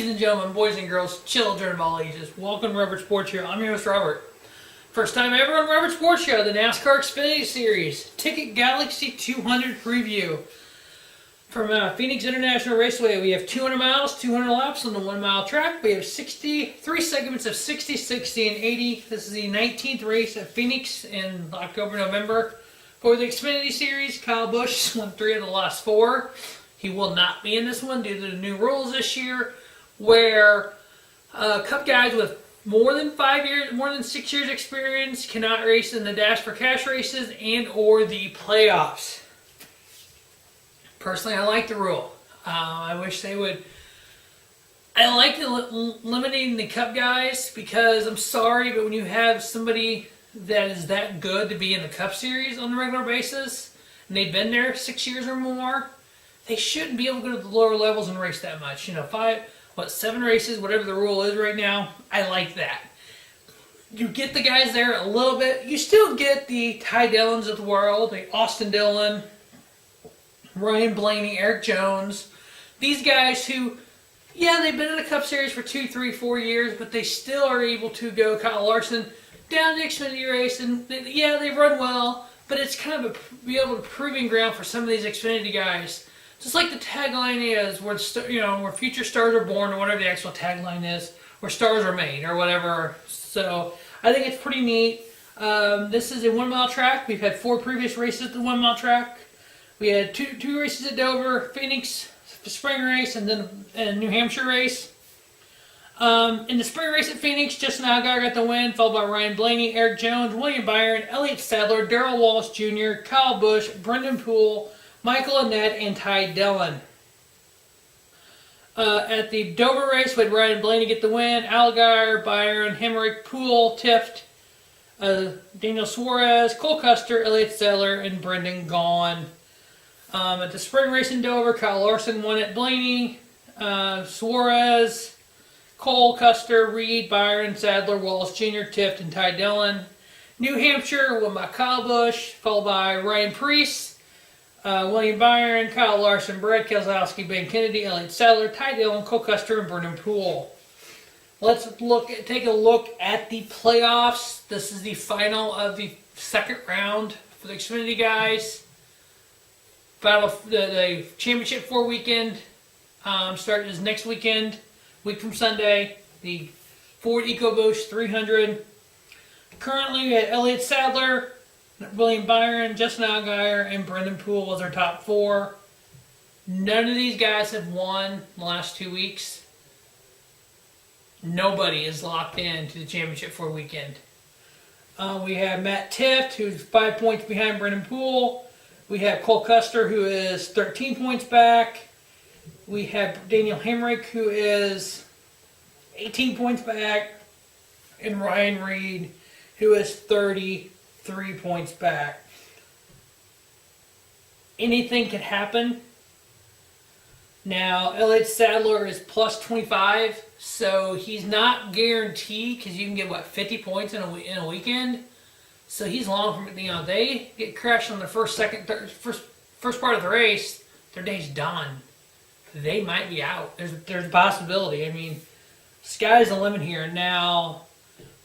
Ladies and gentlemen, boys and girls, children of all ages, welcome to Robert Sports Show. I'm your host, Robert. First time ever on Robert Sports Show, the NASCAR Xfinity Series Ticket Galaxy 200 preview. From Phoenix International Raceway, we have 200 miles, 200 laps on the 1 mile track. We have 3 segments of 60, 60, and 80. This is the 19th race at Phoenix in October, November. For the Xfinity Series, Kyle Busch won 3 of the last 4. He will not be in this one due to the new rules this year, where Cup guys with more than 6 years experience cannot race in the Dash for Cash races and or the playoffs. Personally, I like the rule. I wish they would. I like limiting the Cup guys because I'm sorry, but when you have somebody that is that good to be in the Cup Series on a regular basis, and they've been there 6 years or more, they shouldn't be able to go to the lower levels and race that much. 7 races, whatever the rule is right now. I like that. You get the guys there a little bit. You still get the Ty Dillons of the world, the Austin Dillon, Ryan Blaney, Eric Jones. These guys who, they've been in the Cup Series for 2, 3, 4 years, but they still are able to go. Kyle Larson down the Xfinity race, and they run well, but it's kind of be able to proving ground for some of these Xfinity guys. Just like the tagline is, where future stars are born, or whatever the actual tagline is, where stars are made, or whatever. So I think it's pretty neat. This is a 1 mile track. We've had 4 previous races at the 1 mile track. We had two races at Dover, Phoenix spring race, and then a New Hampshire race. In the spring race at Phoenix, Justin Allgaier got the win, followed by Ryan Blaney, Eric Jones, William Byron, Elliott Sadler, Darrell Wallace Jr., Kyle Busch, Brendan Poole, Michael Annett, and Ty Dillon. At the Dover race, we had Ryan Blaney get the win, Allgaier, Byron, Hemrick, Poole, Tift, Daniel Suarez, Cole Custer, Elliott Sadler, and Brendan Gaughan. At the spring race in Dover, Kyle Larson won at Blaney, Suarez, Cole, Custer, Reed, Byron, Sadler, Wallace Jr., Tift, and Ty Dillon. New Hampshire won by Kyle Busch, followed by Ryan Preece, William Byron, Kyle Larson, Brad Keselowski, Ben Kennedy, Elliott Sadler, Ty Dillon, Cole Custer, and Brendan Poole. Let's take a look at the playoffs. This is the final of the second round for the Xfinity guys. The Championship 4 weekend starts next weekend, week from Sunday. The Ford EcoBoost 300. Currently, we have Elliott Sadler, William Byron, Justin Allgaier, and Brendan Poole as our top 4. None of these guys have won in the last 2 weeks. Nobody is locked in to the Championship 4 weekend. We have Matt Tift, who's 5 points behind Brendan Poole. We have Cole Custer, who is 13 points back. We have Daniel Hemrick, who is 18 points back. And Ryan Reed, who is 33 points back. Anything can happen. Now, Elliott Sadler is plus 25, so he's not guaranteed because you can get, 50 points in a weekend? So he's long from, they get crashed on the first part of the race, their day's done. They might be out. There's a possibility. I mean, sky's the limit here. Now,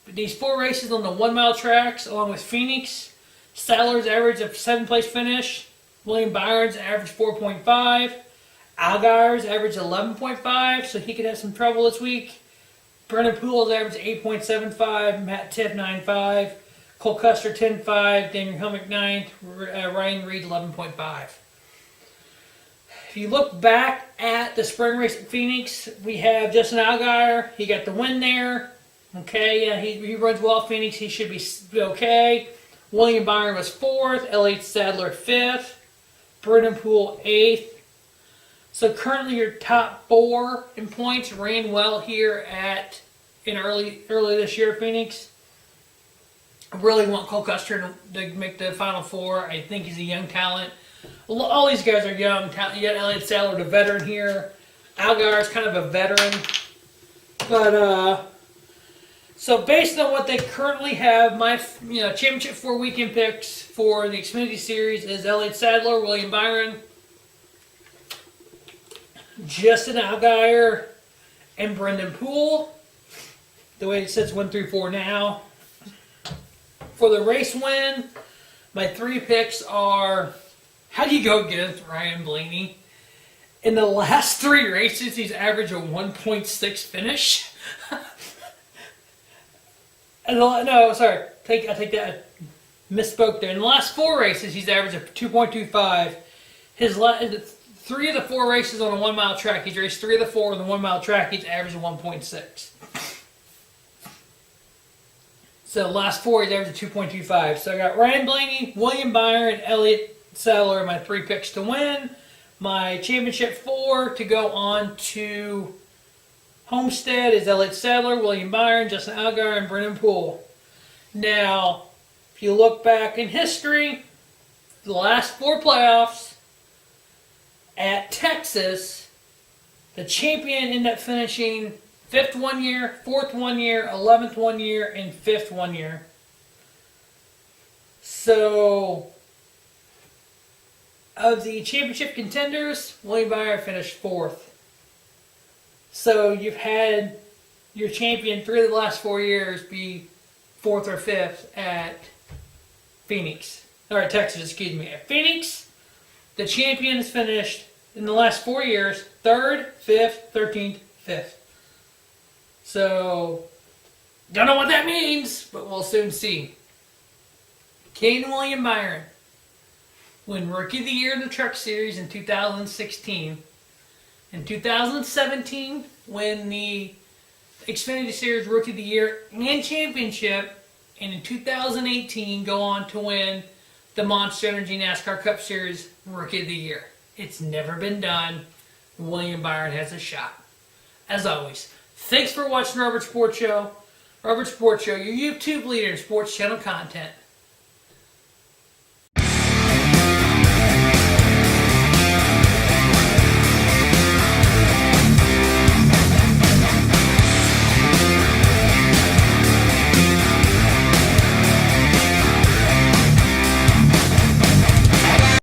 these 4 races on the 1 mile tracks, along with Phoenix, Sadler's average of 7th place finish, William Byron's average 4.5, Allgaier's average 11.5, so he could have some trouble this week. Brendan Poole's average 8.75, Matt Tift 9.5. Cole Custer 10.5, Daniel Hemrick 9th, Ryan Reed 11.5. If you look back at the spring race at Phoenix, we have Justin Allgaier. He got the win there. Okay, he runs well at Phoenix. He should be okay. William Byron was 4th. Elliott Sadler 5th. Brendan Poole 8th. So currently your top 4 in points ran well here in early this year at Phoenix. I really want Cole Custer to make the Final 4. I think he's a young talent. All these guys are young talent. You got Elliott Sadler, the veteran here. Allgaier is kind of a veteran. But, so based on what they currently have, my Championship 4 weekend picks for the Xfinity Series is Elliott Sadler, William Byron, Justin Allgaier, and Brendan Poole. The way it sits 1 through 4 now. For the race win, my 3 picks are, how do you go against Ryan Blaney? In the last 3 races, he's averaged a 1.6 finish. No, sorry. I take that. Misspoke there. In the last 4 races, he's averaged a 2.25. His 3 of the 4 races on a 1 mile track, he's raced 3 of the 4 on the 1 mile track, he's averaged a 1.6. So last 4, he's averaged a 2.25. So I got Ryan Blaney, William Byron, Elliott Sadler, my 3 picks to win. My championship 4 to go on to Homestead is Elliott Sadler, William Byron, Justin Allgaier, and Brendan Poole. Now, if you look back in history, the last 4 playoffs at Texas, the champion ended up finishing 5th 1 year, 4th 1 year, 11th 1 year, and 5th 1 year. So, of the championship contenders, William Byron finished 4th. So you've had your champion 3 of the last 4 years be 4th or 5th at Phoenix. Or Texas, excuse me. At Phoenix, the champion has finished in the last 4 years 3rd, 5th, 13th, 5th. So, don't know what that means, but we'll soon see. Caden William Byron win Rookie of the Year in the Truck Series in 2016. In 2017, win the Xfinity Series Rookie of the Year and Championship. And in 2018, go on to win the Monster Energy NASCAR Cup Series Rookie of the Year. It's never been done. William Byron has a shot. As always, thanks for watching Robert Sports Show. Robert Sports Show, your YouTube leader in sports channel content.